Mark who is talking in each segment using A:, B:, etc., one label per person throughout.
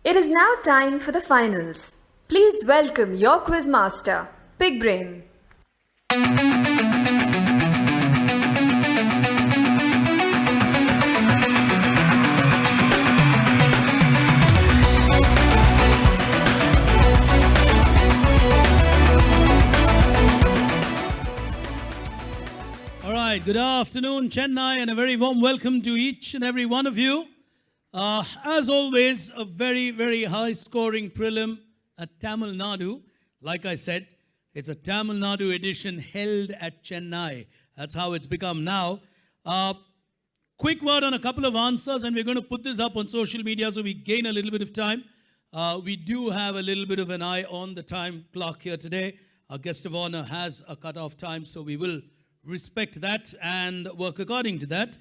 A: It is now time for the finals. Please welcome your quiz master, Big Brain.
B: All right, good afternoon, Chennai, and a very warm welcome to each and every one of you. As always, a very, very high-scoring prelim at Tamil Nadu. Like I said, it's a Tamil Nadu edition held at Chennai. That's how it's become now. Quick word on a couple of answers, and we're going to put this up on social media so we gain a little bit of time. We do have a little bit of an eye on the time clock here today. Our guest of honor has a cut-off time, so we will respect that and work according to that.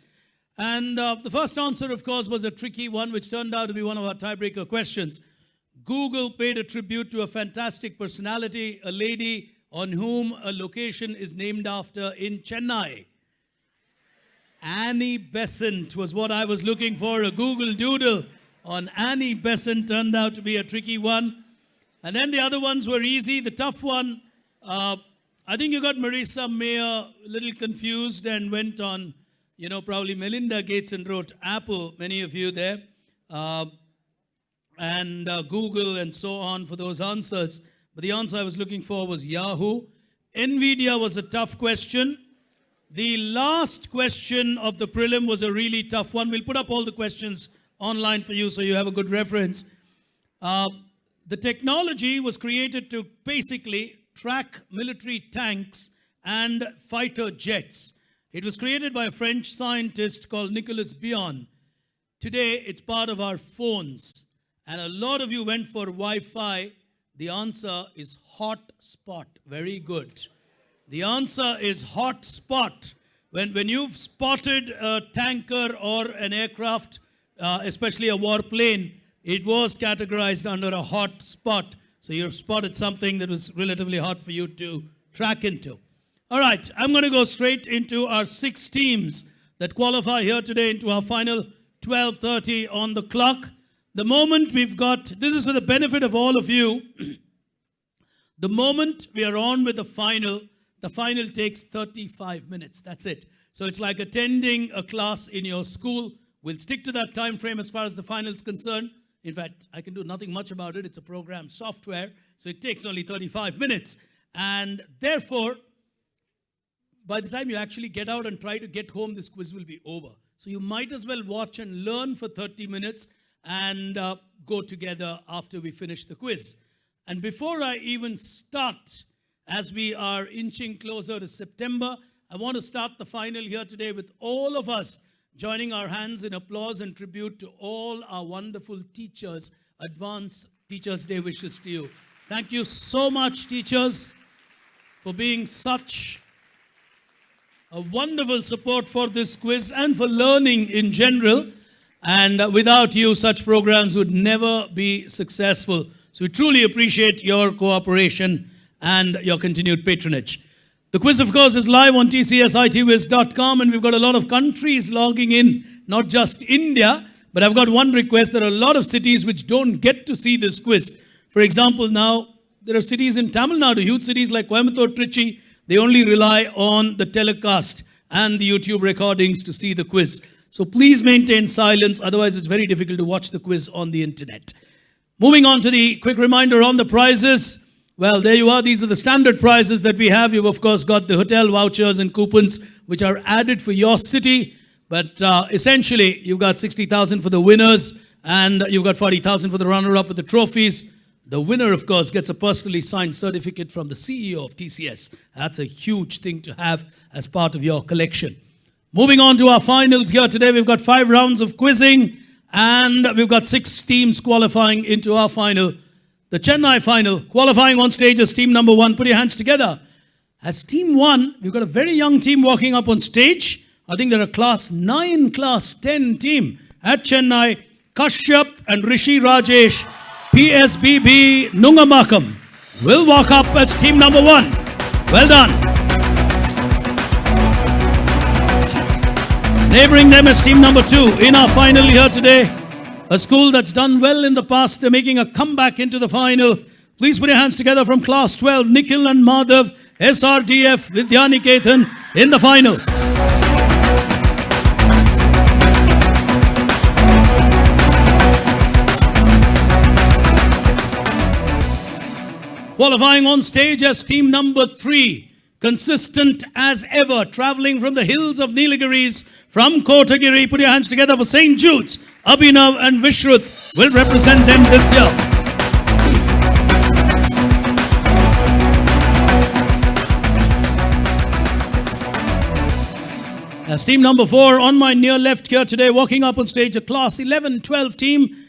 B: And the first answer, of course, was a tricky one, which turned out to be one of our tiebreaker questions. Google paid a tribute to a fantastic personality, a lady on whom a location is named after in Chennai. Annie Besant was what I was looking for. A Google doodle on Annie Besant turned out to be a tricky one. And then the other ones were easy. The tough one, I think you got Marisa Mayer a little confused and went on, probably Melinda Gates and wrote Apple, many of you there, and Google and so on for those answers. But the answer I was looking for was Yahoo. NVIDIA was a tough question. The last question of the prelim was a really tough one. We'll put up all the questions online for you so you have a good reference. The technology was created to basically track military tanks and fighter jets. It was created by a French scientist called Nicolas Bion. Today, it's part of our phones. And a lot of you went for Wi-Fi. The answer is hotspot. Very good. The answer is hotspot. When you've spotted a tanker or an aircraft, especially a warplane, it was categorized under a hotspot. So you've spotted something that was relatively hot for you to track into. All right, I'm going to go straight into our 6 teams that qualify here today into our final 12:30 on the clock. The moment we've got, this is for the benefit of all of you, the moment we are on with the final takes 35 minutes. That's it. So it's like attending a class in your school. We'll stick to that time frame as far as the final is concerned. In fact, I can do nothing much about it. It's a program software, so it takes only 35 minutes. And therefore, by the time you actually get out and try to get home, this quiz will be over. So you might as well watch and learn for 30 minutes and go together after we finish the quiz. And before I even start, as we are inching closer to September, I want to start the final here today with all of us joining our hands in applause and tribute to all our wonderful teachers. Advance Teachers' Day wishes to you. Thank you so much, teachers, for being such a wonderful support for this quiz and for learning in general. And without you, such programs would never be successful. So we truly appreciate your cooperation and your continued patronage. The quiz, of course, is live on tcsitwiz.com, and we've got a lot of countries logging in, not just India, but I've got one request. There are a lot of cities which don't get to see this quiz. For example, now, there are cities in Tamil Nadu, huge cities like Coimbatore, Trichy. They only rely on the telecast and the YouTube recordings to see the quiz. So please maintain silence, otherwise it's very difficult to watch the quiz on the internet. Moving on to the quick reminder on the prizes. Well, there you are. These are the standard prizes that we have. You've, of course, got the hotel vouchers and coupons, which are added for your city. But essentially, you've got 60,000 for the winners, and you've got 40,000 for the runner-up with the trophies. The winner, of course, gets a personally signed certificate from the CEO of TCS. That's a huge thing to have as part of your collection. Moving on to our finals here today, we've got 5 rounds of quizzing, and we've got 6 teams qualifying into our final. The Chennai final, qualifying on stage as team number 1. Put your hands together. As team 1, we've got a very young team walking up on stage. I think they're a class 9, class 10 team at Chennai. Kashyap and Rishi Rajesh, PSBB Nungamakam, will walk up as team number 1. Well done. Neighboring them is team number 2 in our final here today. A school that's done well in the past. They're making a comeback into the final. Please put your hands together from Class 12, Nikhil and Madhav, SRDF Vidyaniketan in the final. Qualifying on stage as team number 3, consistent as ever, traveling from the hills of Nilgiris, from Kotagiri. Put your hands together for St. Jude's. Abhinav and Vishrut will represent them this year. As team number 4, on my near left here today, walking up on stage, a class 11-12 team,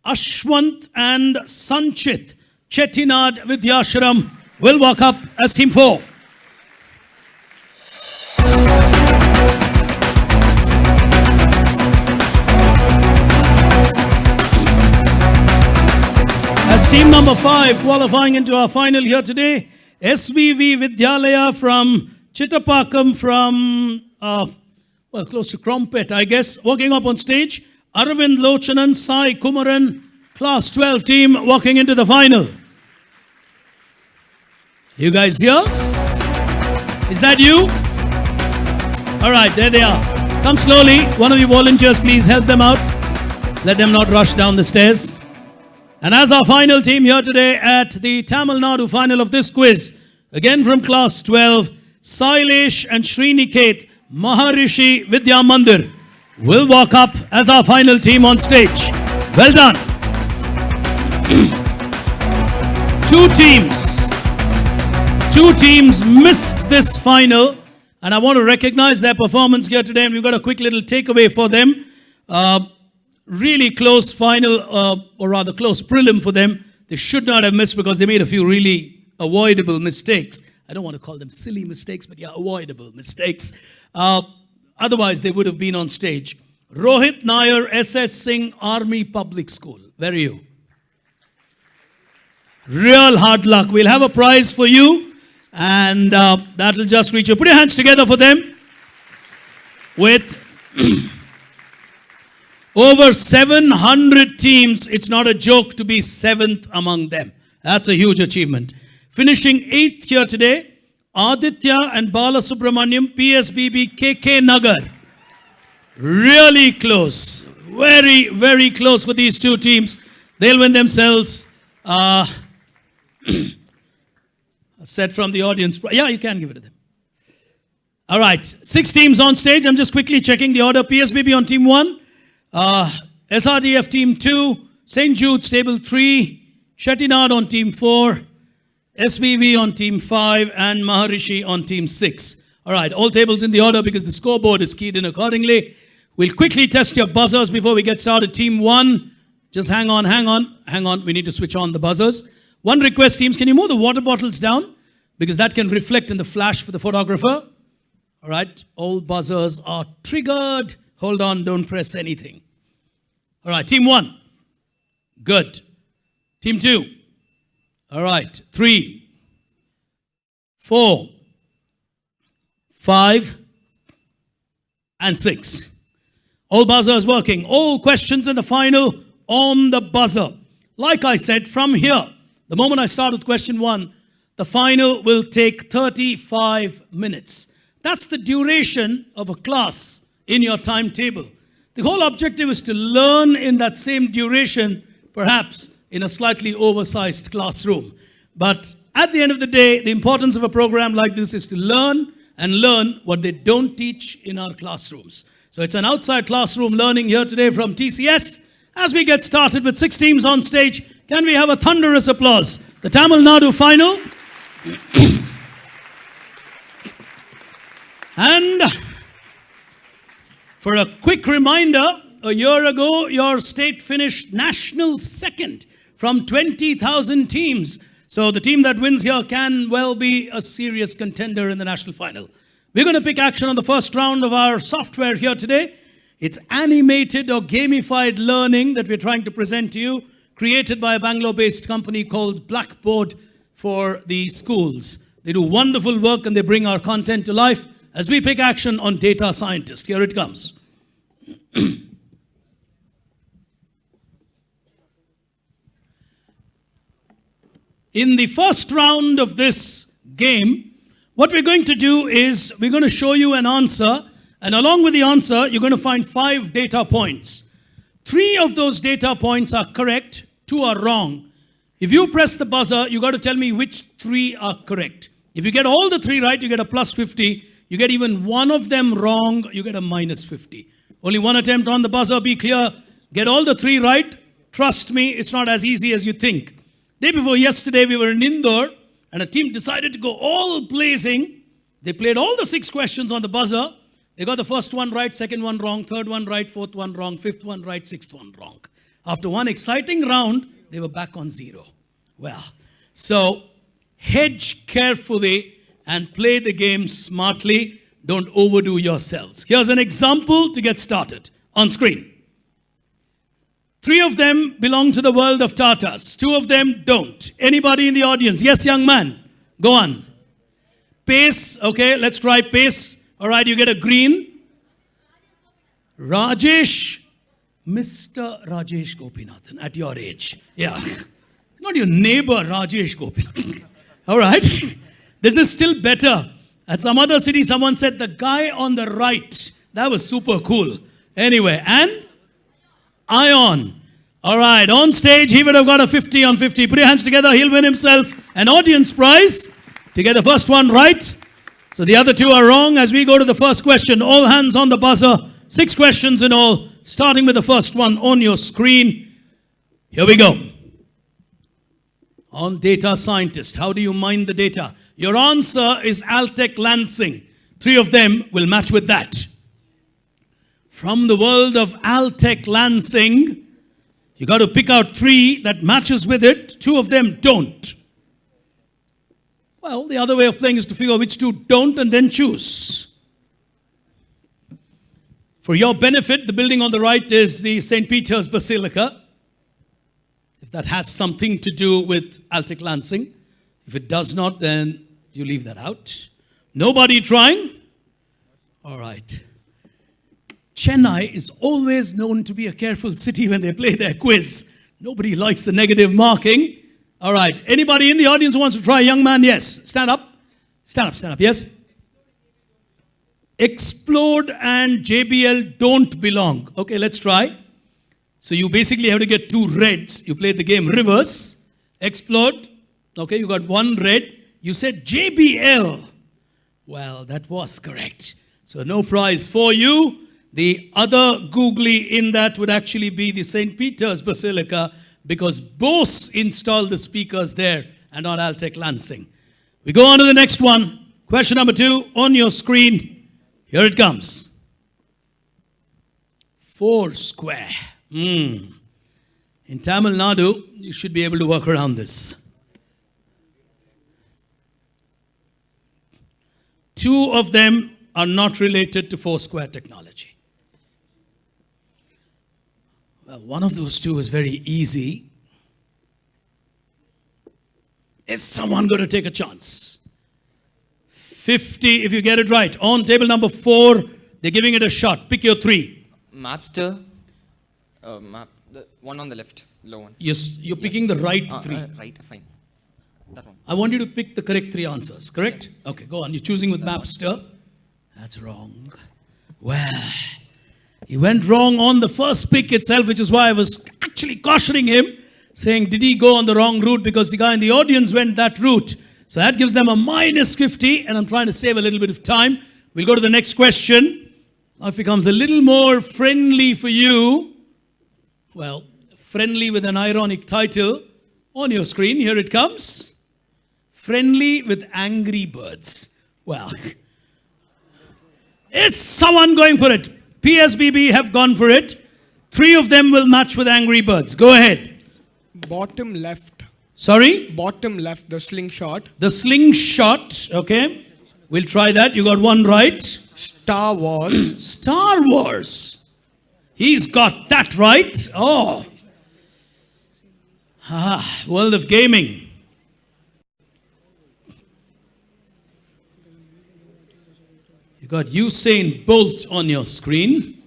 B: Ashwant and Sanchit Chettinad Vidyashram will walk up as team 4. As team number 5, qualifying into our final here today, SVV Vidyalaya from Chittapakam from, close to Crompet, I guess, walking up on stage. Arvind Lochanan, Sai Kumaran, Class 12 team walking into the final. You guys here? Is that you? All right, there they are. Come slowly. One of you volunteers, please help them out. Let them not rush down the stairs. And as our final team here today at the Tamil Nadu final of this quiz, again from Class 12, Sailesh and Sriniket Maharishi Vidya Mandir will walk up as our final team on stage. Well done. Two teams missed this final, and I want to recognize their performance here today, and we've got a quick little takeaway for them. Really close final, or rather close prelim for them. They should not have missed because they made a few really avoidable mistakes. I don't want to call them silly mistakes, but yeah, avoidable mistakes. Otherwise, they would have been on stage. Rohit Nair, SS Singh Army Public School. Where are you? Real hard luck. We'll have a prize for you, and that'll just reach you. Put your hands together for them. With over 700 teams, it's not a joke to be 7th among them. That's a huge achievement. Finishing 8th here today, Aditya and Bala Subramaniam, PSBB KK Nagar. Really close. Very, very close with these two teams. They'll win themselves. Said from the audience. Yeah, you can give it to them. All right. 6 teams on stage. I'm just quickly checking the order. PSBB on team 1. SRDF team 2. St. Jude's table 3. Chettinad on team 4. SVV on team 5 and Maharishi on team 6. All right, all tables in the order because the scoreboard is keyed in accordingly. We'll quickly test your buzzers before we get started. Team 1, just hang on. We need to switch on the buzzers. One request, teams, can you move the water bottles down? Because that can reflect in the flash for the photographer. All right, all buzzers are triggered. Hold on, don't press anything. All right, team 1. Good. Team 2. All right, 3, 4, 5, and 6. All buzzers working. All questions in the final on the buzzer. Like I said, from here, the moment I start with question 1, the final will take 35 minutes. That's the duration of a class in your timetable. The whole objective is to learn in that same duration, perhaps in a slightly oversized classroom. But at the end of the day, the importance of a program like this is to learn what they don't teach in our classrooms. So it's an outside classroom learning here today from TCS. As we get started with 6 teams on stage, can we have a thunderous applause? The Tamil Nadu final. And for a quick reminder, a year ago, your state finished national second from 20,000 teams. So the team that wins here can well be a serious contender in the national final. We're going to pick action on the first round of our software here today. It's animated or gamified learning that we're trying to present to you, created by a Bangalore-based company called Blackboard for the schools. They do wonderful work and they bring our content to life as we pick action on data scientist. Here it comes. In the first round of this game, what we're going to do is we're going to show you an answer, and along with the answer, you're going to find 5 data points. 3 of those data points are correct, 2 are wrong. If you press the buzzer, you got to tell me which 3 are correct. If you get all the 3 right, you get a plus 50. You get even one of them wrong, you get a minus 50. Only one attempt on the buzzer, be clear. Get all the 3 right. Trust me, it's not as easy as you think. Day before yesterday, we were in Indore, and a team decided to go all blazing. They played all the 6 questions on the buzzer. They got the first one right, second one wrong, third one right, fourth one wrong, fifth one right, sixth one wrong. After one exciting round, they were back on 0. Well, so hedge carefully and play the game smartly. Don't overdo yourselves. Here's an example to get started on screen. 3 of them belong to the world of Tatas. 2 of them don't. Anybody in the audience? Yes, young man. Go on. Pace. Okay, let's try pace. All right, you get a green. Rajesh. Mr. Rajesh Gopinathan, at your age. Yeah. Not your neighbor, Rajesh Gopinathan. All right. This is still better. At some other city, someone said the guy on the right. That was super cool. Anyway, and Ion. All right, on stage, he would have got a 50 on 50. Put your hands together. He'll win himself an audience prize to get the first one right. So the other 2 are wrong as we go to the first question. All hands on the buzzer. 6 questions in all, starting with the first one on your screen. Here we go. On data scientist, how do you mine the data? Your answer is Altec Lansing. 3 of them will match with that. From the world of Altec Lansing, you got to pick out 3 that matches with it. 2 of them don't. Well, the other way of playing is to figure out which 2 don't and then choose. For your benefit, the building on the right is the St. Peter's Basilica. If that has something to do with Altec Lansing. If it does not, then you leave that out. Nobody trying? All right. Chennai is always known to be a careful city when they play their quiz. Nobody likes the negative marking. All right. Anybody in the audience who wants to try? Young man, yes. Stand up. Stand up, stand up. Yes? Explode and JBL don't belong. Okay, let's try. So you basically have to get 2 reds. You play the game reverse. Explode. Okay, you got 1 red. You said JBL. Well, that was correct. So no prize for you. The other googly in that would actually be the St. Peter's Basilica because Bose installed the speakers there and not Altec Lansing. We go on to the next one. Question number 2 on your screen. Here it comes. Foursquare. In Tamil Nadu, you should be able to work around this. 2 of them are not related to Foursquare technology. Well, one of those 2 is very easy. Is someone going to take a chance? 50 if you get it right. On table number 4, they're giving it a shot. Pick your 3.
C: Mapster. The one on the left, low one.
B: Yes, you're picking the right 3.
C: Right, fine. That one.
B: I want you to pick the correct 3 answers, correct?
C: Yes.
B: Okay, go on. You're choosing with Mapster. That's wrong. Well, he went wrong on the first pick itself, which is why I was actually cautioning him, saying, did he go on the wrong route? Because the guy in the audience went that route. So that gives them a minus 50, and I'm trying to save a little bit of time. We'll go to the next question. Now it becomes a little more friendly for you. Well, friendly with an ironic title. On your screen, here it comes. Friendly with Angry Birds. Well, is someone going for it? PSBB have gone for it. 3 of them will match with Angry Birds. Go ahead.
D: Bottom left.
B: Sorry?
D: Bottom left, the slingshot.
B: The slingshot, okay. We'll try that. You got 1 right.
D: Star Wars.
B: Star Wars. He's got that right. Oh. World of gaming. You got Usain Bolt on your screen.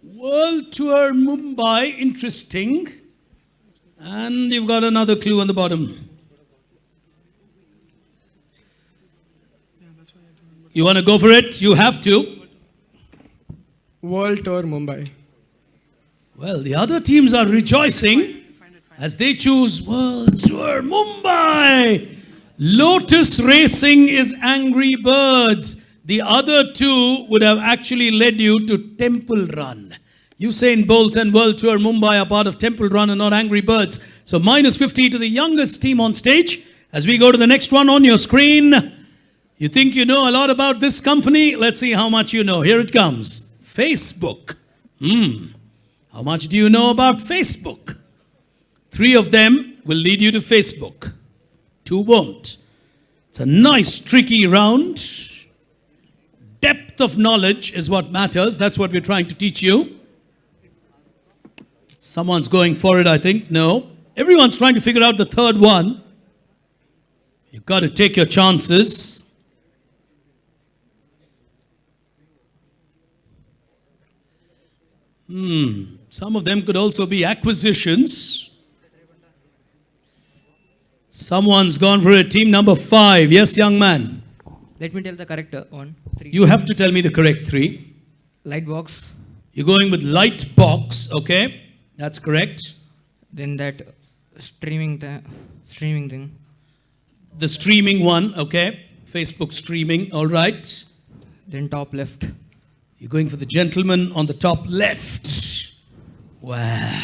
B: World Tour Mumbai, interesting. And you've got another clue on the bottom. You want to go for it? You have to.
D: World Tour Mumbai.
B: Well, the other teams are rejoicing as they choose World Tour Mumbai. Lotus Racing is Angry Birds. The other two would have actually led you to Temple Run. Usain Bolt and World Tour Mumbai are part of Temple Run and not Angry Birds. So minus 50 to the youngest team on stage. As we go to the next one on your screen. You think you know a lot about this company? Let's see how much you know. Here it comes. Facebook. How much do you know about Facebook? 3 of them will lead you to Facebook. 2 won't. It's a nice, tricky round. Depth of knowledge is what matters. That's what we're trying to teach you. Someone's going for it, I think. No. Everyone's trying to figure out the third one. You've got to take your chances. Some of them could also be acquisitions. Someone's gone for it. Team number 5. Yes, young man.
E: Let me tell the correct one. 3.
B: You have to tell me the correct 3.
E: Lightbox.
B: You're going with Lightbox. Okay, that's correct.
E: Then that streaming thing.
B: The streaming one. Okay, Facebook streaming. All right.
E: Then top left.
B: You're going for the gentleman on the top left. Wow.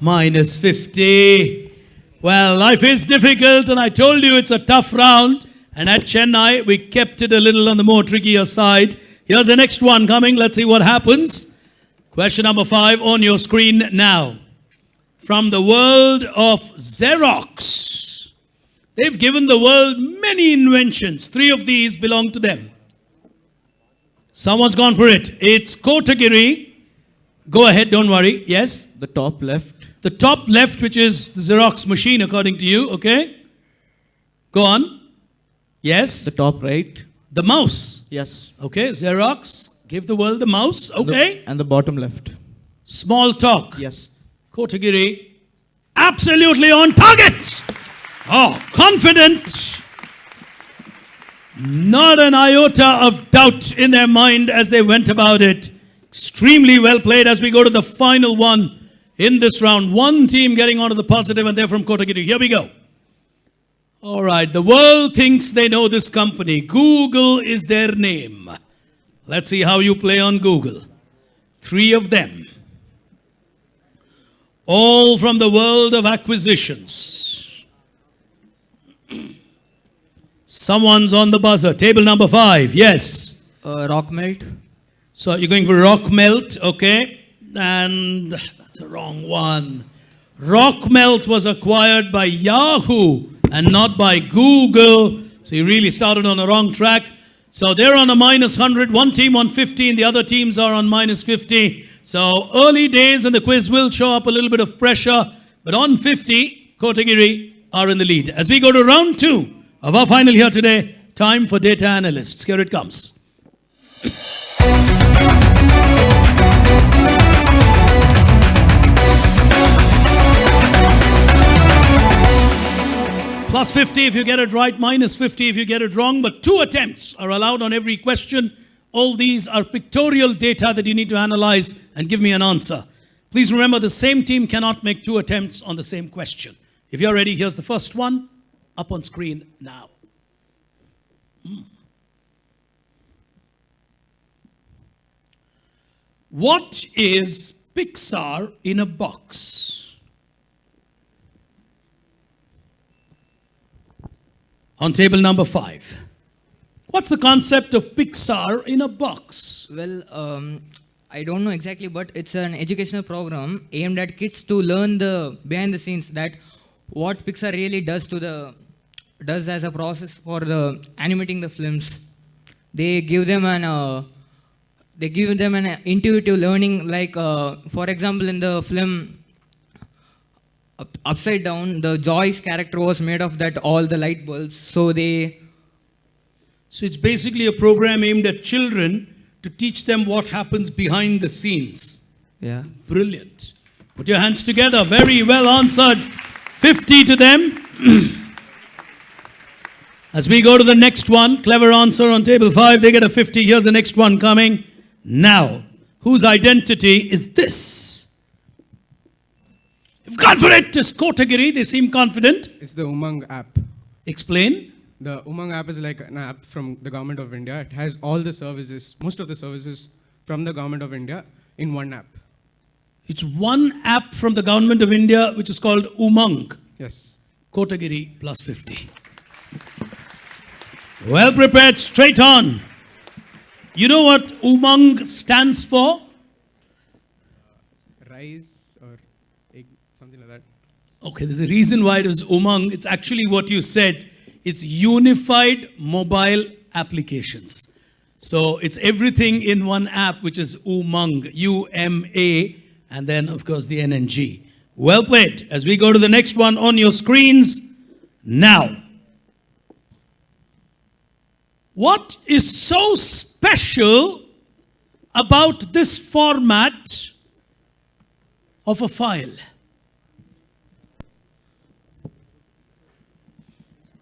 B: Minus 50. Well, life is difficult, and I told you it's a tough round. And at Chennai, we kept it a little on the more trickier side. Here's the next one coming. Let's see what happens. Question number 5 on your screen now. From the world of Xerox. They've given the world many inventions. 3 of these belong to them. Someone's gone for it. It's Kotagiri. Go ahead, don't worry. Yes?
F: The top left.
B: The top left, which is the Xerox machine, according to you. Okay? Go on. Yes?
F: The top right.
B: The mouse.
F: Yes.
B: Okay, Xerox. Give the world the mouse. Okay?
F: And the bottom left.
B: Small talk.
F: Yes.
B: Kotagiri. Absolutely on target. Oh, confident. Not an iota of doubt in their mind as they went about it. Extremely well played as we go to the final one in this round. One team getting onto the positive, and they're from Kotagiri. Here we go. All right, the world thinks they know this company. Google is their name. Let's see how you play on Google. 3 of them. All from the world of acquisitions. Someone's on the buzzer. Table number 5. Yes.
E: Rock melt.
B: So you're going for Rock Melt, okay? And that's a wrong one. Rock Melt was acquired by Yahoo and not by Google. So you really started on the wrong track. So they're on a minus 100. One team on 50 and the other teams are on minus 50. So early days and the quiz will show up a little bit of pressure. But on 50, Kotagiri are in the lead. As we go to round 2 of our final here today, time for data analysts. Here it comes. Plus 50 if you get it right, minus 50 if you get it wrong, but 2 attempts are allowed on every question. All these are pictorial data that you need to analyze and give me an answer. Please remember the same team cannot make 2 attempts on the same question. If you're ready, here's the first one, up on screen now. What is Pixar in a box? On table number 5. What's the concept of Pixar in a box?
E: Well, I don't know exactly, but it's an educational program aimed at kids to learn the behind the scenes, that what Pixar really does as a process for the animating the films. They give them an intuitive learning, like for example in the film Upside Down, the Joyce character was made of that all the light bulbs. So
B: it's basically a program aimed at children to teach them what happens behind the scenes.
E: Yeah.
B: Brilliant. Put your hands together. Very well answered. 50 to them. As we go to the next one, clever answer on table 5. They get a 50. Here's the next one coming now. Whose identity is this? You've gone for it. It's Kotagiri. They seem confident.
D: It's the Umang app.
B: Explain.
D: The Umang app is like an app from the government of India. It has all the services, most of the services from the government of India in one app.
B: It's one app from the government of India which is called Umang.
D: Yes.
B: Kotagiri plus 50. Well prepared, straight on. You know what Umang stands for?
D: Rise or egg, something like that.
B: Okay, there's a reason why it is Umang. It's actually what you said. It's Unified Mobile Applications. So it's everything in one app, which is Umang, U-M-A, and then, of course, the N-N-G. Well played. As we go to the next one on your screens now. What is so special about this format of a file?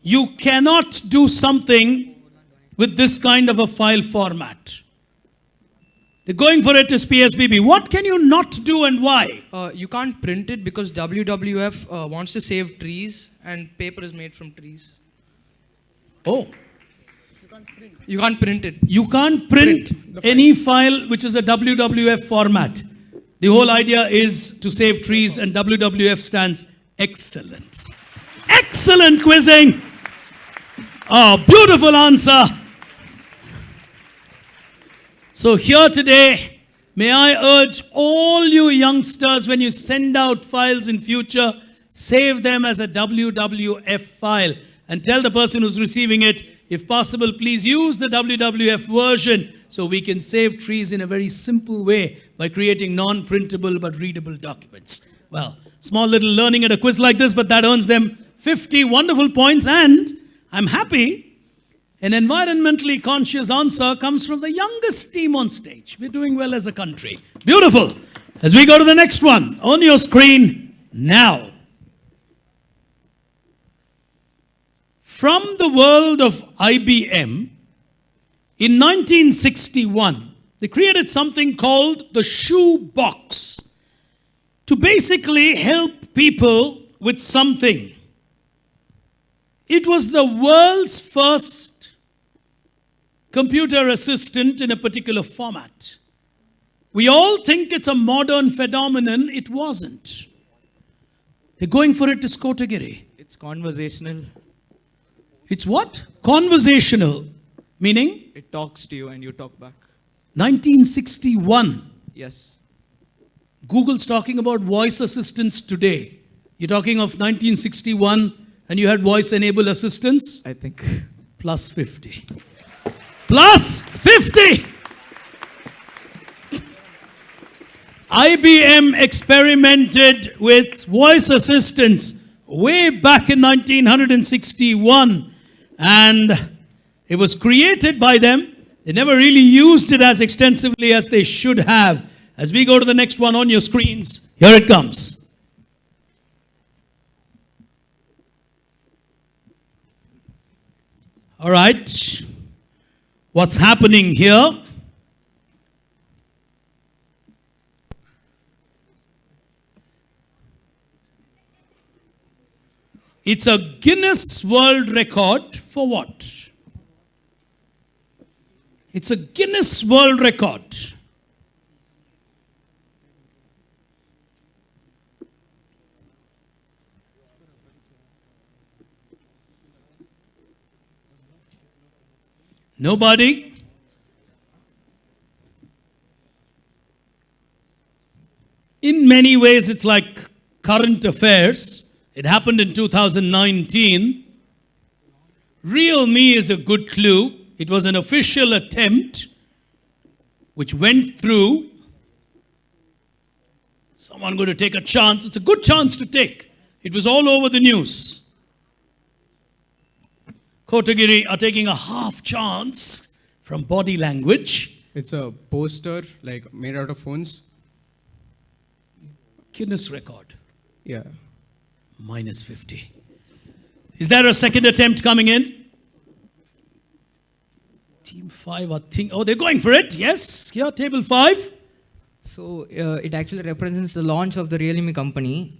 B: You cannot do something with this kind of a file format. They're going for it as PSBB. What can you not do and why?
G: You can't print it because WWF wants to save trees and paper is made from trees.
B: Oh.
G: You can't print it.
B: You can't print any file which is a WWF format. The whole idea is to save trees, and WWF stands excellent. Excellent quizzing. Oh, beautiful answer. So here today, may I urge all you youngsters, when you send out files in future, save them as a WWF file and tell the person who's receiving it, if possible, please use the WWF version so we can save trees in a very simple way by creating non-printable but readable documents. Well, small little learning at a quiz like this, but that earns them 50 wonderful points, and I'm happy an environmentally conscious answer comes from the youngest team on stage. We're doing well as a country. Beautiful. As we go to the next one on your screen now. From the world of IBM, in 1961, they created something called the shoe box to basically help people with something. It was the world's first computer assistant in a particular format. We all think it's a modern phenomenon. It wasn't. They're going for it as Kotagiri.
F: It's conversational.
B: It's what? Conversational. Meaning?
F: It talks to you and you talk back.
B: 1961.
F: Yes.
B: Google's talking about voice assistants today. You're talking of 1961 and you had voice-enabled assistants?
F: I think.
B: Plus 50. Plus 50! IBM experimented with voice assistants way back in 1961. And it was created by them. They never really used it as extensively as they should have. As we go to the next one on your screens, here it comes. All right. What's happening here? It's a Guinness World Record for what? It's a Guinness World Record. Nobody? In many ways, it's like current affairs. It happened in 2019. Real Me is a good clue. It was an official attempt which went through. Someone going to take a chance. It's a good chance to take. It was all over the news. Kotagiri are taking a half chance from body language.
D: It's a poster like made out of phones.
B: Guinness record.
D: Yeah.
B: Minus 50. Is there a second attempt coming in? Team 5, I think. Oh, they're going for it. Yes. Here, table 5.
E: So it actually represents the launch of the Realme company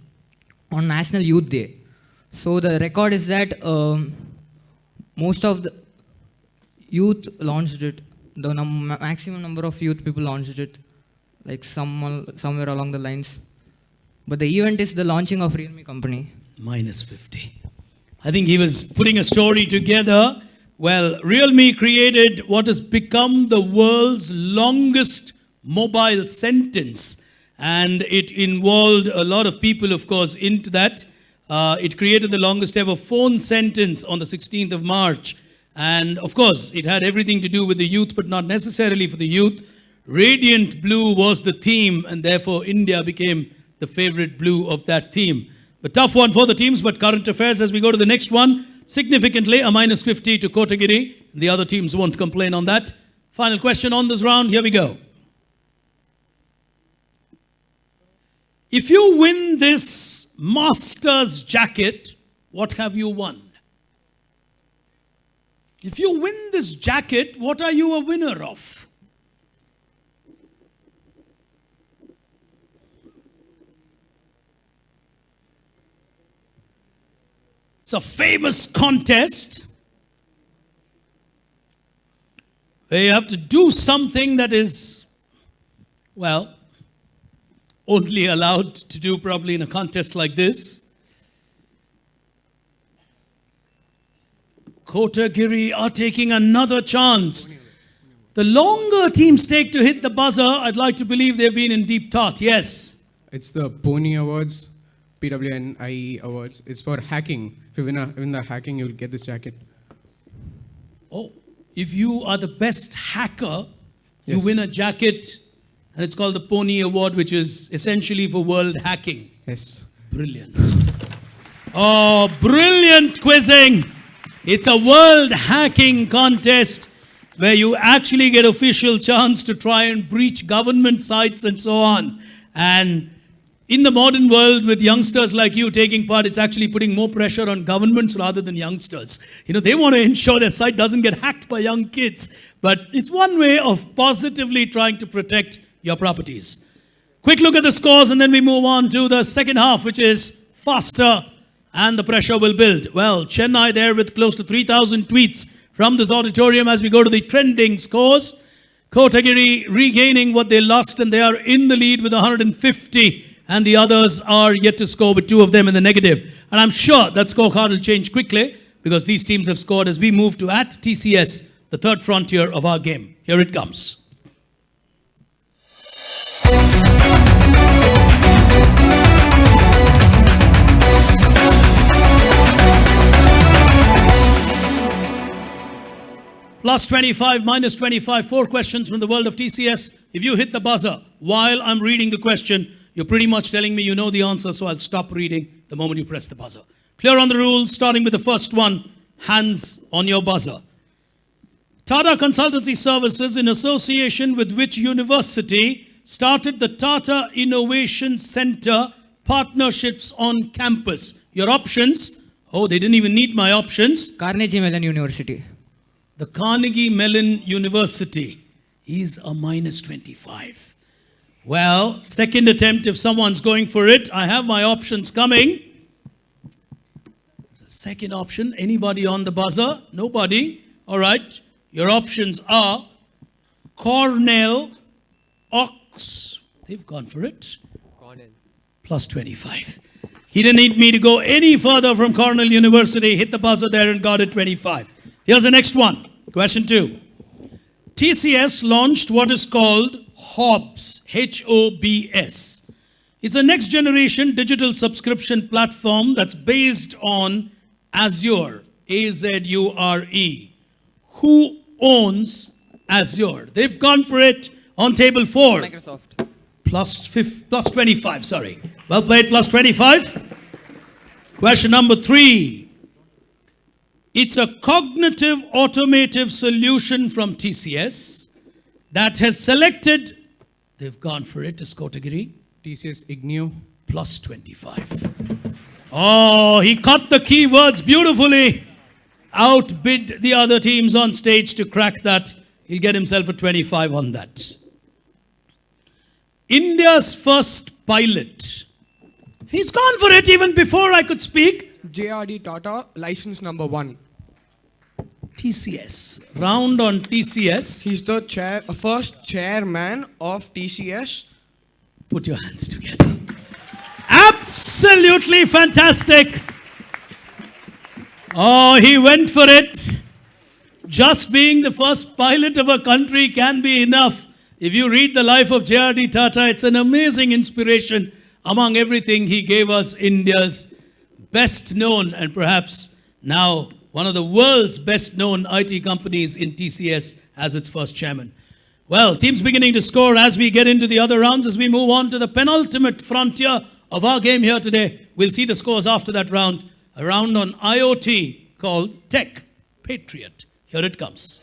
E: on National Youth Day. So the record is that most of the youth launched it. The maximum number of youth people launched it, like somewhere along the lines. But the event is the launching of Realme company.
B: Minus 50. I think he was putting a story together. Well, Realme created what has become the world's longest mobile sentence. And it involved a lot of people, of course, into that. It created the longest ever phone sentence on the 16th of March. And of course, it had everything to do with the youth, but not necessarily for the youth. Radiant blue was the theme, and therefore India became the favorite blue of that theme. A tough one for the teams, but current affairs as we go to the next one. Significantly, a minus 50 to Kotagiri. The other teams won't complain on that. Final question on this round. Here we go. If you win this Masters jacket, what have you won? If you win this jacket, what are you a winner of? It's a famous contest where you have to do something that is, well, only allowed to do probably in a contest like this. Kotagiri are taking another chance. The longer teams take to hit the buzzer, I'd like to believe they've been in deep thought. Yes.
D: It's the Pony Awards, PWNIE Awards. It's for hacking. If you win the hacking, you'll get this jacket.
B: Oh, if you are the best hacker, you
D: Yes.
B: win a jacket, and it's called the Pony Award, which is essentially for world hacking.
D: Yes.
B: Brilliant. Oh, brilliant quizzing. It's a world hacking contest where you actually get official chance to try and breach government sites and so on. And in the modern world, with youngsters like you taking part, it's actually putting more pressure on governments rather than youngsters. You know, they want to ensure their site doesn't get hacked by young kids. But it's one way of positively trying to protect your properties. Quick look at the scores and then we move on to the second half, which is faster and the pressure will build. Well, Chennai there with close to 3,000 tweets from this auditorium as we go to the trending scores. Kotagiri regaining what they lost and they are in the lead with 150. And the others are yet to score with 2 of them in the negative. And I'm sure that scorecard will change quickly because these teams have scored as we move to at TCS, the third frontier of our game. Here it comes. Plus 25, minus 25, 4 questions from the world of TCS. If you hit the buzzer while I'm reading the question, you're pretty much telling me you know the answer, so I'll stop reading the moment you press the buzzer. Clear on the rules, starting with the first one, hands on your buzzer. Tata Consultancy Services, in association with which university, started the Tata Innovation Center Partnerships on Campus? Your options, oh, they didn't even need my options.
E: Carnegie Mellon University.
B: The Carnegie Mellon University is a minus 25. Well, second attempt if someone's going for it. I have my options coming. Second option, anybody on the buzzer? Nobody. All right. Your options are Cornell, Ox. They've gone for it. Cornell. Plus 25. He didn't need me to go any further from Cornell University. Hit the buzzer there and got it 25. Here's the next one. Question 2. TCS launched what is called HOBS, H-O-B-S. It's a next generation digital subscription platform that's based on Azure, A-Z-U-R-E. Who owns Azure? They've gone for it on table 4.
C: Microsoft.
B: Plus 25, sorry. Well played, plus 25. Question number 3. It's a cognitive automotive solution from TCS that has selected, they've gone for it, as Kotagiri.
D: TCS Ignio.
B: plus 25. Oh, he caught the keywords beautifully. Outbid the other teams on stage to crack that. He'll get himself a 25 on that. India's first pilot. He's gone for it even before I could speak.
H: JRD Tata, license number 1.
B: TCS. Round on TCS.
H: He's the first chairman of TCS.
B: Put your hands together. Absolutely fantastic. Oh, he went for it. Just being the first pilot of a country can be enough. If you read the life of JRD Tata, it's an amazing inspiration. Among everything, he gave us India's best known and perhaps now one of the world's best known IT companies in TCS as its first chairman. Well, teams beginning to score as we get into the other rounds, as we move on to the penultimate frontier of our game here today. We'll see the scores after that round. A round on IoT called Tech Patriot. Here it comes.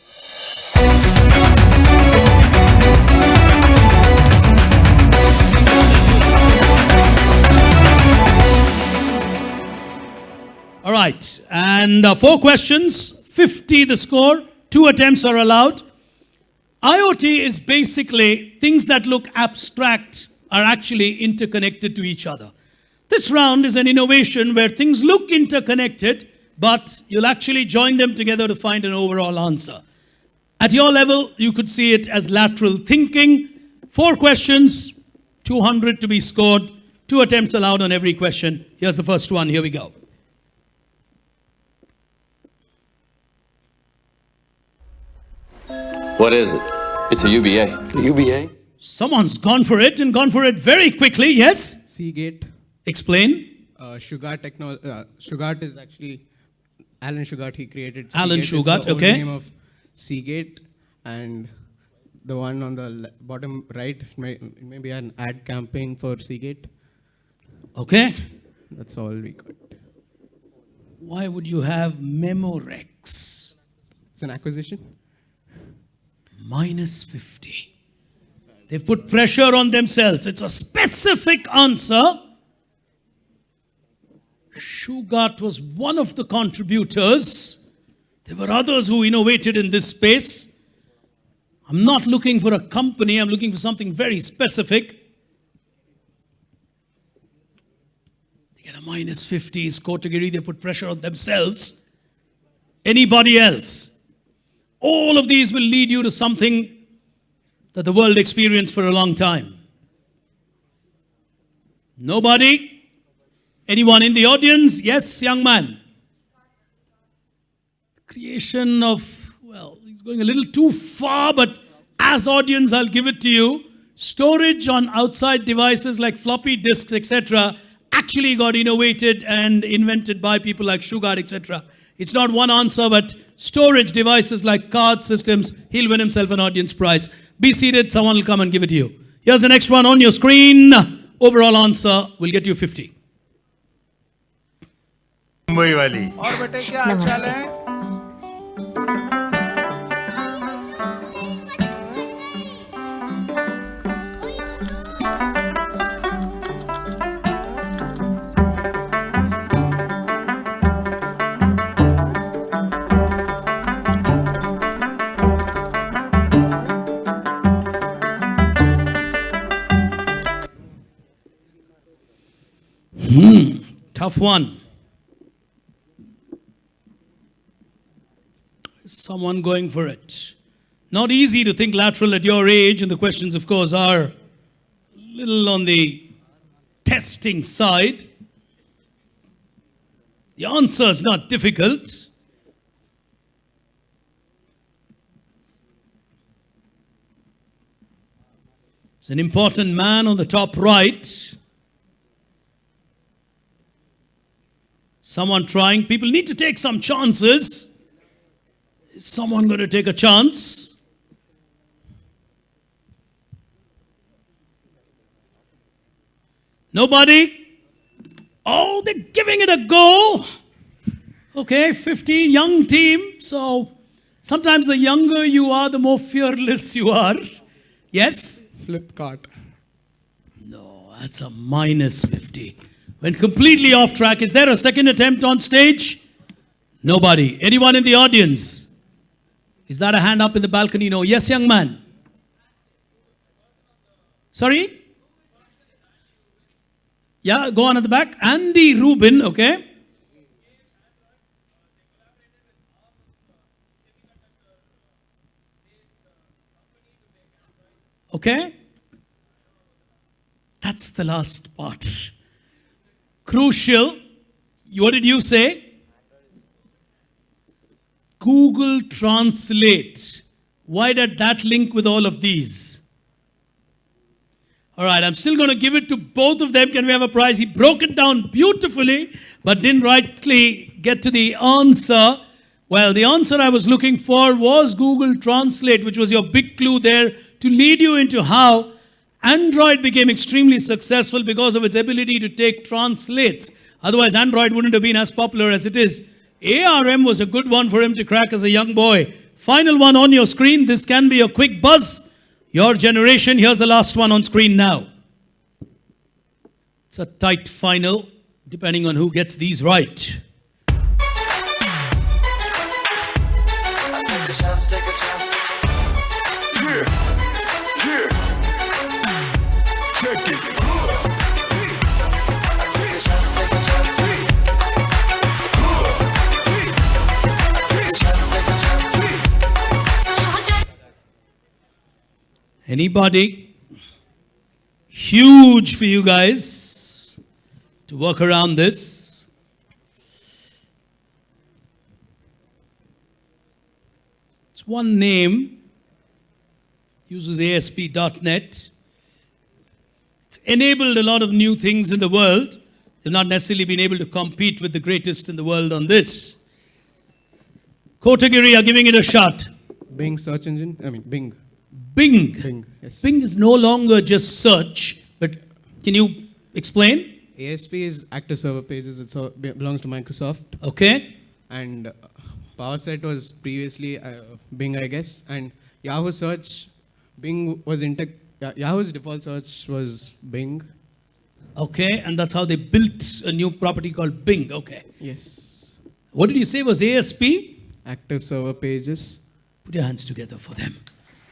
B: All right, and 4 questions, 50 the score, 2 attempts are allowed. IoT is basically things that look abstract are actually interconnected to each other. This round is an innovation where things look interconnected, but you'll actually join them together to find an overall answer. At your level, you could see it as lateral thinking. 4 questions, 200 to be scored, 2 attempts allowed on every question. Here's the first one, here we go.
I: What is it? It's a UBA. UBA?
B: Someone's gone for it and gone for it very quickly, yes?
D: Seagate.
B: Explain.
D: Shugart is actually Alan Shugart. He created Seagate.
B: Alan Shugart,
D: it's the old
B: okay.
D: name of Seagate, and the one on the bottom right may be an ad campaign for Seagate.
B: Okay.
D: That's all we got.
B: Why would you have Memorex?
D: It's an acquisition.
B: Minus 50. They've put pressure on themselves. It's a specific answer. Shugart was one of the contributors. There were others who innovated in this space. I'm not looking for a company. I'm looking for something very specific. They get a minus 50 category. They put pressure on themselves. Anybody else? All of these will lead you to something that the world experienced for a long time. Nobody? Anyone in the audience? Yes, young man. Creation of, well, he's going a little too far, but as audience, I'll give it to you. Storage on outside devices like floppy disks, etc., actually got innovated and invented by people like Shugart, etc. It's not one answer, but storage devices like card systems, he'll win himself an audience prize. Be seated, someone will come and give it to you. Here's the next one on your screen. Overall answer will get you 50.
J: Mumbai वाली
K: और बेटे क्या हालचाल है?
B: Tough one. Someone going for it. Not easy to think lateral at your age, and the questions, of course, are a little on the testing side. The answer is not difficult. It's an important man on the top right. Someone trying. People need to take some chances. Is someone going to take a chance? Nobody? Oh, they're giving it a go. Okay, 50, young team. So sometimes the younger you are, the more fearless you are. Yes?
H: Flipkart.
B: No, That's a minus 50. Went completely off track. Is there a second attempt on stage? Nobody. Anyone in the audience? Is that a hand up in the balcony? No. Yes, young man. Sorry? Yeah, go on at the back. Andy Rubin, okay. Okay. That's the last part. Crucial. What did you say? Google Translate. Why did that link with all of these? All right, I'm still going to give it to both of them. Can we have a prize? He broke it down beautifully, but didn't rightly get to the answer. Well, the answer I was looking for was Google Translate, which was your big clue there to lead you into how Android became extremely successful because of its ability to take translates. Otherwise, Android wouldn't have been as popular as it is. ARM was a good one for him to crack as a young boy. Final one on your screen. This can be a quick buzz. Your generation. Here's the last one on screen now. It's a tight final, depending on who gets these right.
J: Take a chance, take a chance. Take it. Take a chance, take a chance. Take a chance, take a chance.
B: Anybody? Huge for you guys to work around this. It's one name, uses ASP.NET. It's enabled a lot of new things in the world. They've not necessarily been able to compete with the greatest in the world on this. Kotagiri are giving it a shot.
D: Bing search engine. I mean, Bing.
B: Bing.
D: Bing, yes.
B: Bing is no longer just search, but can you explain?
D: ASP is active server pages. It belongs to Microsoft.
B: Okay.
D: And PowerSet was previously Bing, I guess. And Yahoo search, Bing was Yahoo's default search was Bing.
B: Okay, and that's how they built a new property called Bing. Okay.
D: Yes.
B: What did you say was ASP?
D: Active server pages.
B: Put your hands together for them.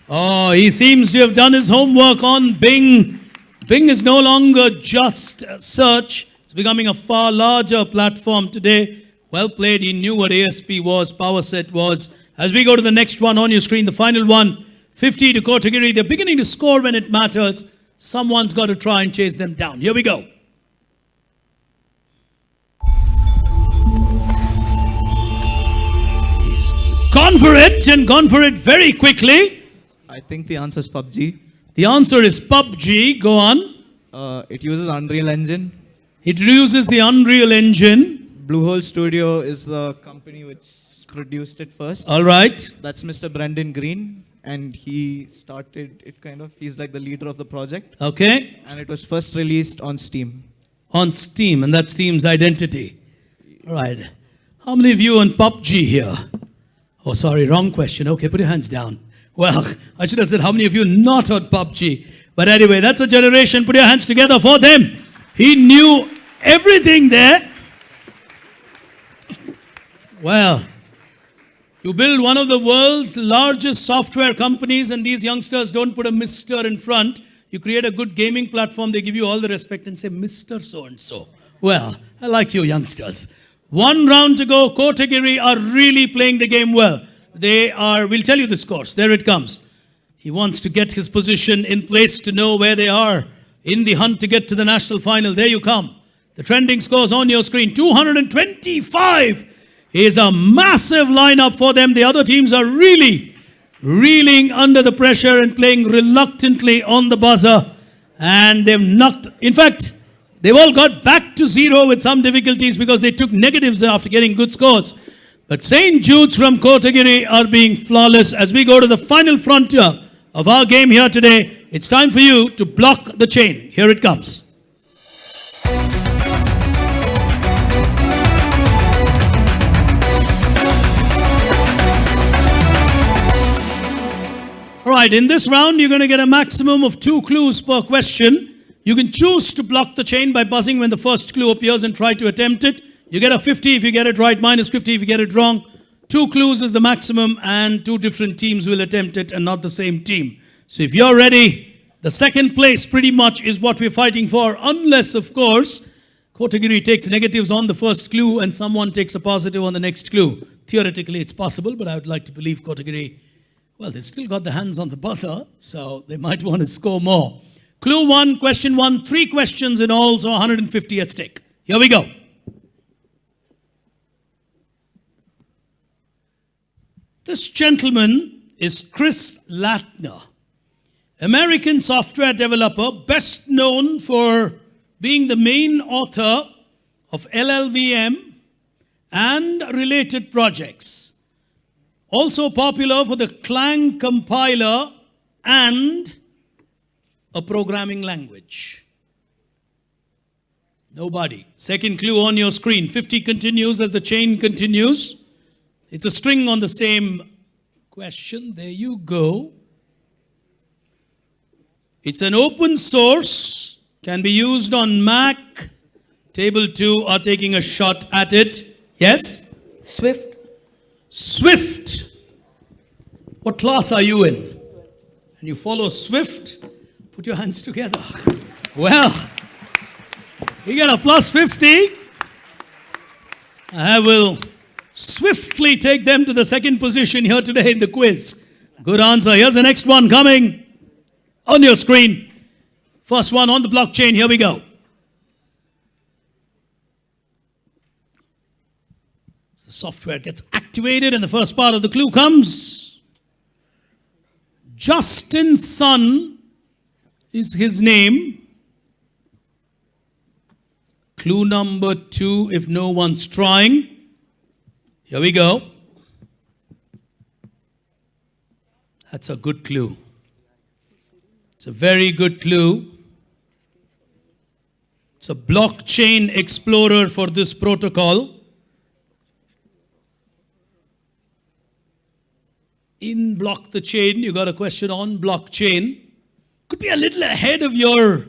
B: Oh, he seems to have done his homework on Bing. Bing is no longer just search. It's becoming a far larger platform today. Well played. He knew what ASP was, PowerSet was. As we go to the next one on your screen, the final one, 50 to Kotagiri. They're beginning to score when it matters. Someone's got to try and chase them down. Here we go. He's gone for it and gone for it very quickly.
F: I think the answer is PUBG.
B: The answer is PUBG. Go on.
F: It uses Unreal Engine.
B: It uses the Unreal Engine.
F: Bluehole Studio is the company which produced it first.
B: All right.
F: That's Mr. Brendan Green, and he started it kind of. He's like the leader of the project.
B: Okay.
F: And it was first released on Steam.
B: On Steam, and that's Steam's identity. All right. How many of you on PUBG here? Oh, sorry, wrong question. Okay, put your hands down. Well, I should have said how many of you not on PUBG. But anyway, that's a generation. Put your hands together for them. He knew everything there. Well, you build one of the world's largest software companies and these youngsters don't put a Mr. in front. You create a good gaming platform, they give you all the respect and say, Mr. So-and-so. Well, I like you youngsters. One round to go. Kotagiri are really playing the game well. We'll tell you the scores. There it comes. He wants to get his position in place to know where they are in the hunt to get to the national final. There you come. The trending scores on your screen. 225 is a massive lineup for them. The other teams are really reeling under the pressure and playing reluctantly on the buzzer. And they've knocked, in fact, they've all got back to zero with some difficulties because they took negatives after getting good scores. But St. Jude's from Kotagiri are being flawless. As we go to the final frontier of our game here today, it's time for you to block the chain. Here it comes. All right, in this round, you're going to get a maximum of 2 clues per question. You can choose to block the chain by buzzing when the first clue appears and try to attempt it. You get a 50 if you get it right, minus 50 if you get it wrong. 2 clues is the maximum, and 2 different teams will attempt it and not the same team. So if you're ready, the second place pretty much is what we're fighting for, unless, of course, Kotagiri takes negatives on the first clue and someone takes a positive on the next clue. Theoretically, it's possible, but I would like to believe Kotagiri, well, they've still got their hands on the buzzer, so they might want to score more. Clue 1, question 1, 3 questions in all, so 150 at stake. Here we go. This gentleman is Chris Latner, American software developer, best known for being the main author of LLVM and related projects. Also popular for the Clang compiler and a programming language. Nobody. Second clue on your screen. 50 continues as the chain continues. It's a string on the same question. There you go. It's an open source, can be used on Mac. Table 2 are taking a shot at it. Yes?
H: Swift.
B: Swift. What class are you in? And you follow Swift? Put your hands together. Well, you get a plus 50. I will swiftly take them to the second position here today in the quiz. Good answer. Here's the next one coming on your screen. First one on the blockchain. Here we go. The software gets activated and the first part of the clue comes. Justin Sun is his name. Clue number 2, if no one's trying. Here we go. That's a good clue. It's a very good clue. It's a blockchain explorer for this protocol. In block the chain, you got a question on blockchain. Could be a little ahead of your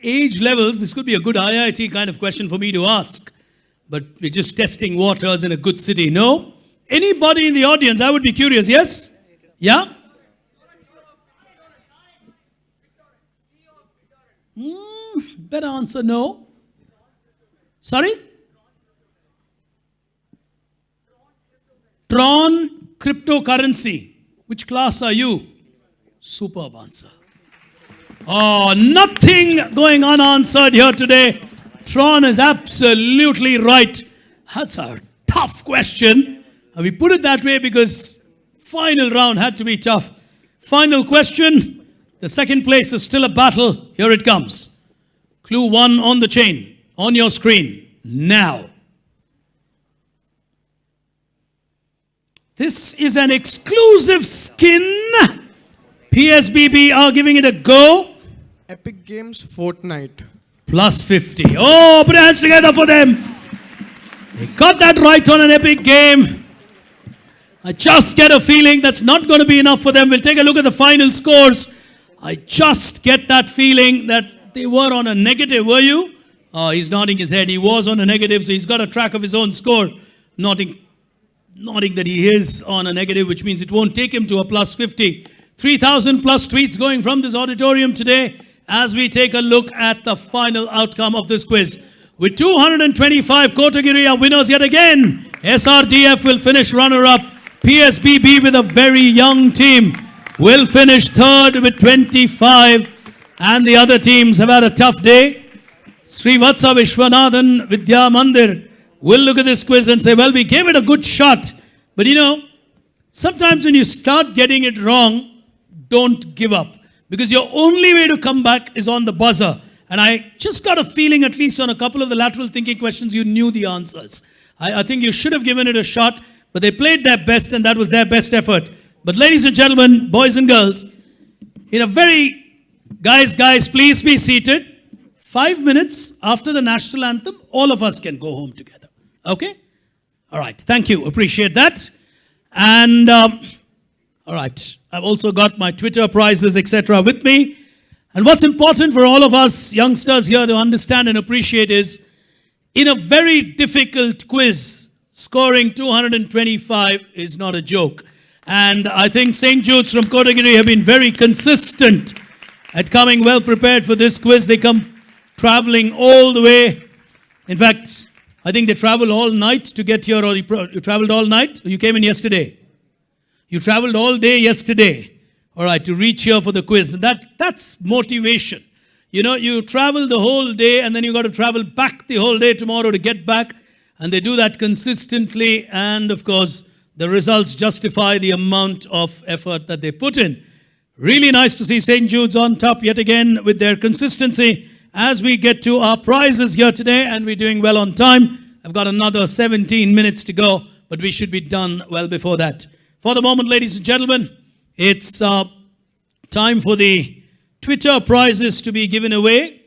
B: age levels. This could be a good IIT kind of question for me to ask. But we're just testing waters in a good city. No? Anybody in the audience? I would be curious. Yes? Yeah? Better answer no. Sorry? Tron cryptocurrency. Which class are you? Superb answer. Oh, nothing going unanswered here today. Tron is absolutely right. That's a tough question. And we put it that way because final round had to be tough. Final question. The second place is still a battle. Here it comes. Clue 1 on the chain, on your screen, now. This is an exclusive skin. PSBB are giving it a go.
H: Epic Games Fortnite.
B: Plus 50. Oh, put your hands together for them. They got that right on an epic game. I just get a feeling that's not going to be enough for them. We'll take a look at the final scores. I just get that feeling that they were on a negative. Were you? Oh, he's nodding his head. He was on a negative, so he's got a track of his own score. Nodding that he is on a negative, which means it won't take him to a plus 50. 3,000 plus tweets going from this auditorium today as we take a look at the final outcome of this quiz. With 225, Kotagiri are winners yet again. SRDF will finish runner-up. PSBB with a very young team will finish third with 25. And the other teams have had a tough day. Srivatsa Vishwanathan Vidya Mandir will look at this quiz and say, well, we gave it a good shot. But you know, sometimes when you start getting it wrong, don't give up. Because your only way to come back is on the buzzer. And I just got a feeling, at least on a couple of the lateral thinking questions, you knew the answers. I think you should have given it a shot, but they played their best and that was their best effort. But ladies and gentlemen, boys and girls, in a very, guys, please be seated. 5 minutes after the national anthem, all of us can go home together. Okay? All right. Thank you. Appreciate that. And, all right. I've also got my Twitter prizes, etc. with me. And what's important for all of us youngsters here to understand and appreciate is, in a very difficult quiz, scoring 225 is not a joke. And I think St. Jude's from Kotagiri have been very consistent at coming well prepared for this quiz. They come traveling all the way. In fact, I think they travel all night to get here, or you traveled all night, or you came in yesterday? You traveled all day yesterday, all right, to reach here for the quiz. And that's motivation. You know, you travel the whole day and then you got to travel back the whole day tomorrow to get back. And they do that consistently. And of course, the results justify the amount of effort that they put in. Really nice to see St. Jude's on top yet again with their consistency as we get to our prizes here today. And we're doing well on time. I've got another 17 minutes to go, but we should be done well before that. For the moment, ladies and gentlemen, it's time for the Twitter prizes to be given away.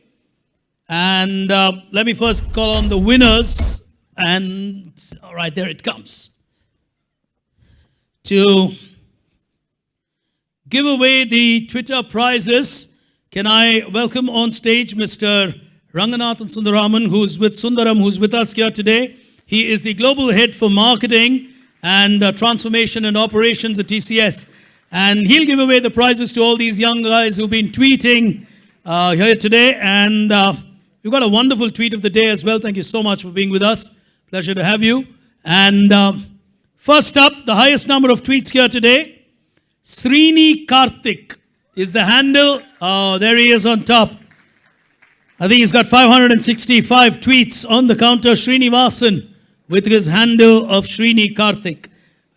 B: And let me first call on the winners. And all right, there it comes. To give away the Twitter prizes, can I welcome on stage Mr. Ranganathan Sundaraman, who's with us here today. He is the Global Head for Marketing and Transformation and Operations at TCS. And he'll give away the prizes to all these young guys who've been tweeting here today. And we've got a wonderful tweet of the day as well. Thank you so much for being with us. Pleasure to have you. And first up, the highest number of tweets here today, Srini Karthik is the handle. Oh, there he is on top. I think he's got 565 tweets on the counter. Srinivasan with his handle of Srini Karthik.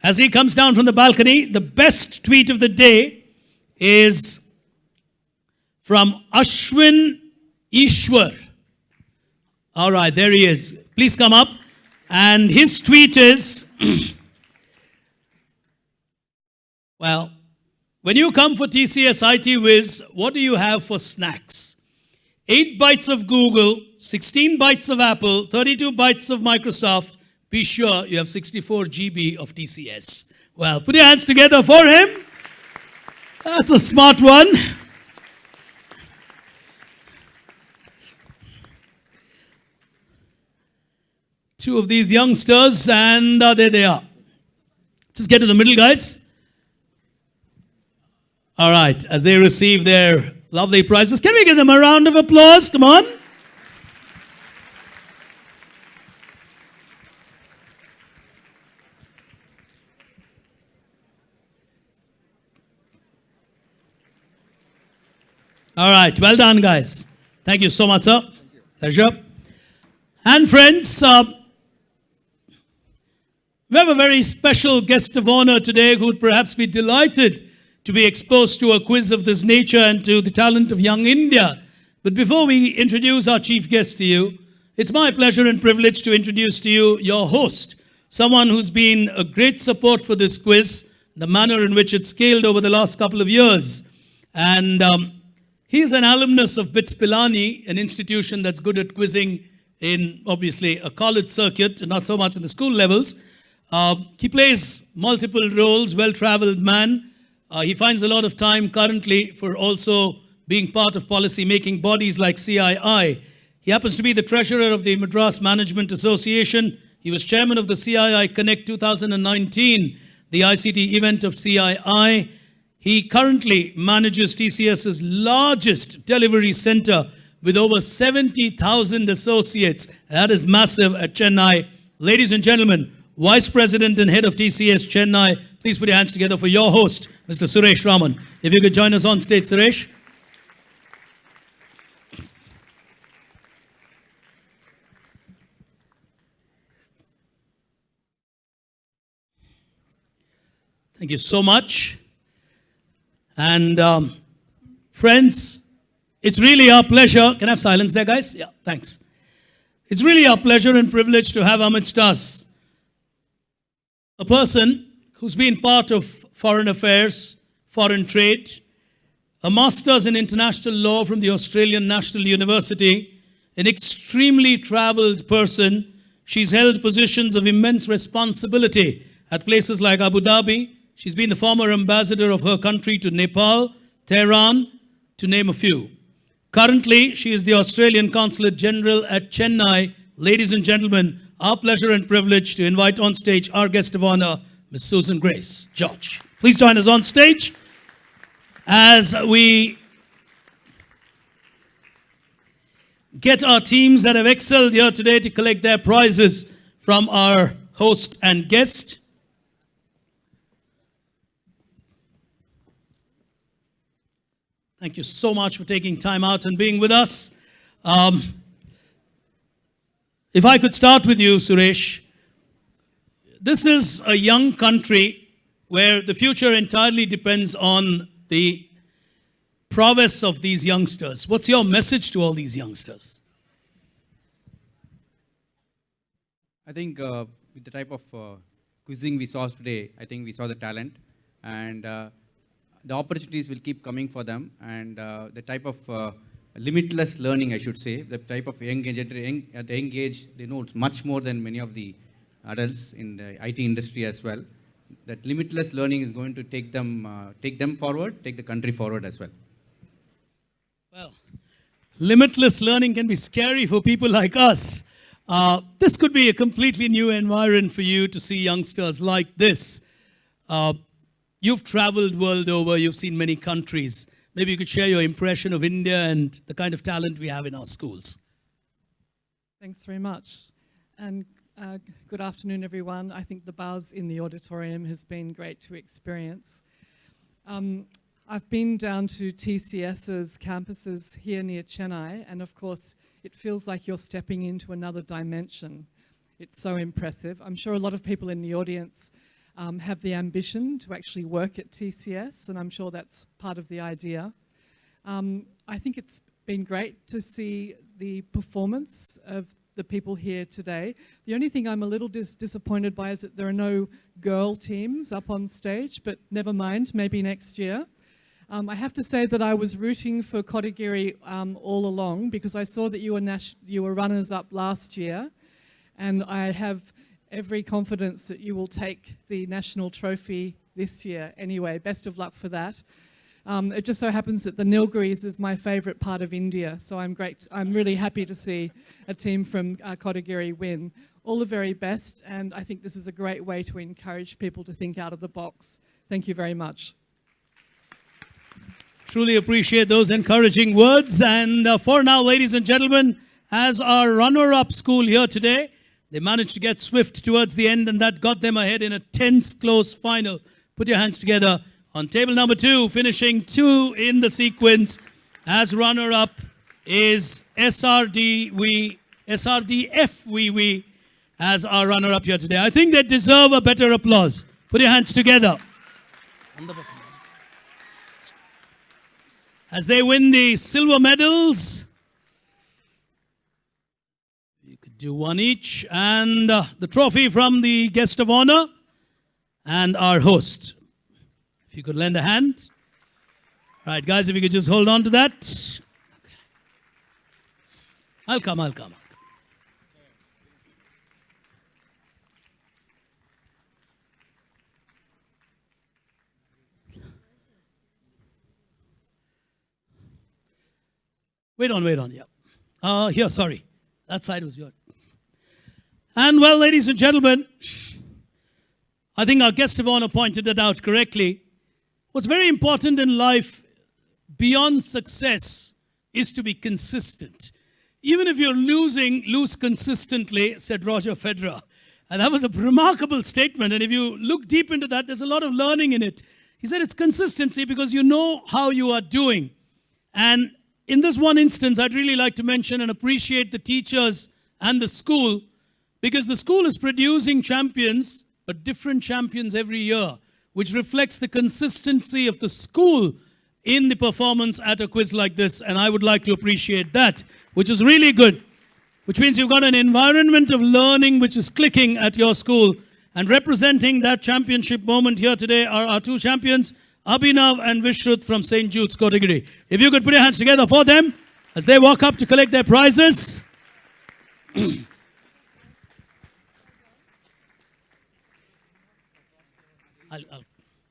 B: As he comes down from the balcony, the best tweet of the day is from Ashwin Ishwar. All right, there he is. Please come up. And his tweet is, well, when you come for TCS IT Wiz, what do you have for snacks? 8 bytes of Google, 16 bytes of Apple, 32 bytes of Microsoft. Be sure you have 64 GB of TCS. Well, put your hands together for him. That's a smart one. Two of these youngsters, and there they are. Just get to the middle, guys. All right, as they receive their lovely prizes, can we give them a round of applause? Come on. All right, well done, guys. Thank you so much, sir. Pleasure. And friends, we have a very special guest of honor today who would perhaps be delighted to be exposed to a quiz of this nature and to the talent of young India. But before we introduce our chief guest to you, it's my pleasure and privilege to introduce to you your host, someone who's been a great support for this quiz, the manner in which it's scaled over the last couple of years. And he's an alumnus of BITS Pilani, an institution that's good at quizzing in, obviously, a college circuit, and not so much in the school levels. He plays multiple roles, well-traveled man. He finds a lot of time currently for also being part of policy-making bodies like CII. He happens to be the treasurer of the Madras Management Association. He was chairman of the CII Connect 2019, the ICT event of CII. He currently manages TCS's largest delivery center with over 70,000 associates. That is massive at Chennai. Ladies and gentlemen, Vice President and Head of TCS Chennai, please put your hands together for your host, Mr. Suresh Raman. If you could join us on stage, Suresh. Thank you so much. And friends, it's really our pleasure. Can I have silence there, guys? Yeah, thanks. It's really our pleasure and privilege to have amidst us a person who's been part of foreign affairs, foreign trade, a master's in international law from the Australian National University, an extremely traveled person. She's held positions of immense responsibility at places like Abu Dhabi. She's been the former ambassador of her country to Nepal, Tehran, to name a few. Currently, she is the Australian Consulate General at Chennai. Ladies and gentlemen, our pleasure and privilege to invite on stage our guest of honor, Ms. Susan Grace George. Please join us on stage as we get our teams that have excelled here today to collect their prizes from our host and guest. Thank you so much for taking time out and being with us. If I could start with you, Suresh. This is a young country where the future entirely depends on the prowess of these youngsters. What's your message to all these youngsters?
K: I think with the type of quizzing we saw today, I think we saw the talent, and the opportunities will keep coming for them, and the type of limitless learning, I should say, the type of at the young age, they know much more than many of the adults in the IT industry as well. That limitless learning is going to take them forward, take the country forward as well.
B: Well, limitless learning can be scary for people like us. This could be a completely new environment for you to see youngsters like this. You've traveled world over, you've seen many countries. Maybe you could share your impression of India and the kind of talent we have in our schools.
L: Thanks very much. And good afternoon, everyone. I think the buzz in the auditorium has been great to experience. I've been down to TCS's campuses here near Chennai, and of course, it feels like you're stepping into another dimension. It's so impressive. I'm sure a lot of people in the audience have the ambition to actually work at TCS, and I'm sure that's part of the idea. I think it's been great to see the performance of the people here today. The only thing I'm a little disappointed by is that there are no girl teams up on stage, but never mind, maybe next year. I have to say that I was rooting for Kotagiri all along because I saw that you were runners-up last year, and I have every confidence that you will take the national trophy this year. Anyway, best of luck for that. It just so happens that the Nilgiris is my favourite part of India, so I'm really happy to see a team from Kotagiri win. All the very best, and I think this is a great way to encourage people to think out of the box. Thank you very much.
B: Truly appreciate those encouraging words. And for now, ladies and gentlemen, as our runner-up school here today, they managed to get swift towards the end, and that got them ahead in a tense, close final. Put your hands together on table number 2, finishing 2 in the sequence. As runner-up is SRDF as our runner-up here today. I think they deserve a better applause. Put your hands together. As they win the silver medals, you could do one each, and the trophy from the guest of honor and our host. If you could lend a hand. All right, guys, if you could just hold on to that. I'll come. Wait on, yeah. Here, sorry. That side was yours. And well, ladies and gentlemen, I think our guest of honor pointed it out correctly. What's very important in life, beyond success, is to be consistent. Even if you're lose consistently, said Roger Federer. And that was a remarkable statement. And if you look deep into that, there's a lot of learning in it. He said it's consistency because you know how you are doing. And in this one instance, I'd really like to mention and appreciate the teachers and the school, because the school is producing champions, but different champions every year, which reflects the consistency of the school in the performance at a quiz like this. And I would like to appreciate that, which is really good, which means you've got an environment of learning which is clicking at your school. And representing that championship moment here today are our 2 champions, Abhinav and Vishrut from St. Jude's Kotagiri. If you could put your hands together for them as they walk up to collect their prizes.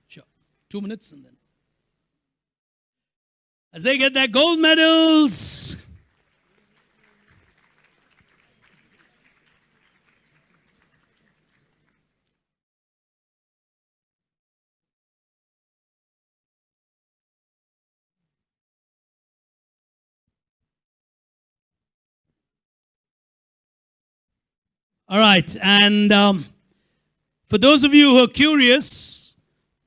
B: Sure. 2 minutes and then. as they get their gold medals. All right, and for those of you who are curious,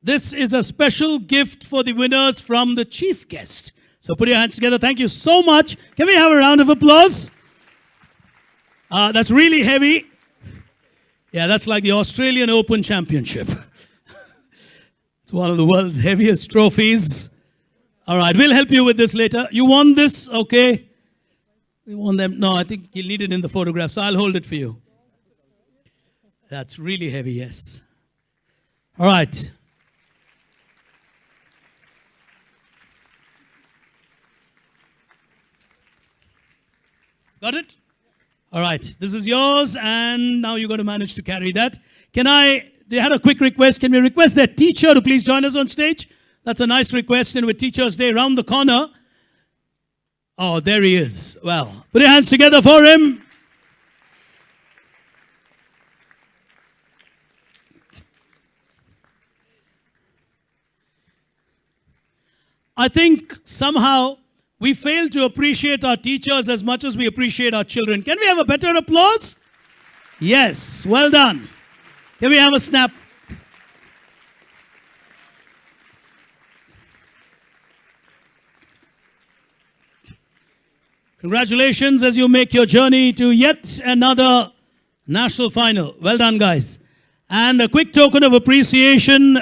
B: this is a special gift for the winners from the chief guest. So put your hands together. Thank you so much. Can we have a round of applause? That's really heavy. Yeah, that's like the Australian Open Championship. It's one of the world's heaviest trophies. All right, we'll help you with this later. You want this? Okay. We want them. No, I think you'll need it in the photograph, so I'll hold it for you. That's really heavy, yes. All right. Got it? All right. This is yours, and now you're going to manage to carry that. They had a quick request. Can we request their teacher to please join us on stage? That's a nice request, and with Teachers' Day round the corner. Oh, there he is. Well, put your hands together for him. I think somehow we fail to appreciate our teachers as much as we appreciate our children. Can we have a better applause? Yes, well done. Can we have a snap? Congratulations as you make your journey to yet another national final. Well done, guys. And a quick token of appreciation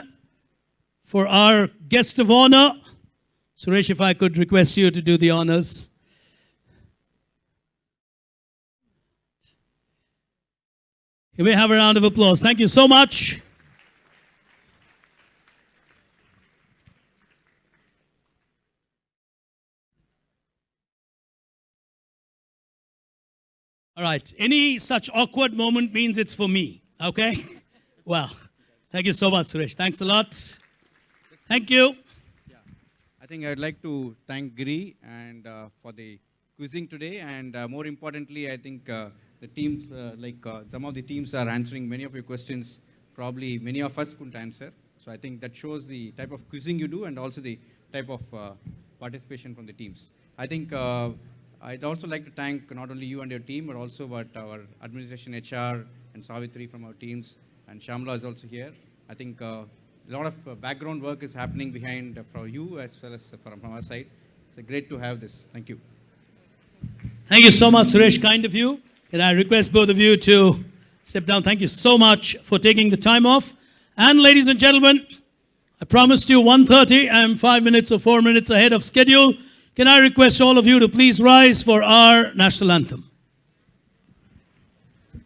B: for our guest of honor. Suresh, if I could request you to do the honors. Can we have a round of applause? Thank you so much. All right, any such awkward moment means it's for me, okay? Well, thank you so much, Suresh. Thanks a lot. Thank you.
K: I think I'd like to thank Giri and for the quizzing today, and more importantly, I think the teams, some of the teams are answering many of your questions, probably many of us couldn't answer. So I think that shows the type of quizzing you do and also the type of participation from the teams. I think I'd also like to thank not only you and your team, but our administration, HR, and Savitri from our teams, and Shamla is also here. I think a lot of background work is happening behind for you as well as from our side. It's great to have this. Thank you.
B: Thank you so much, Suresh. Kind of you. Can I request both of you to step down? Thank you so much for taking the time off. And ladies and gentlemen, I promised you 1:30. I'm 5 minutes or 4 minutes ahead of schedule. Can I request all of you to please rise for our national anthem?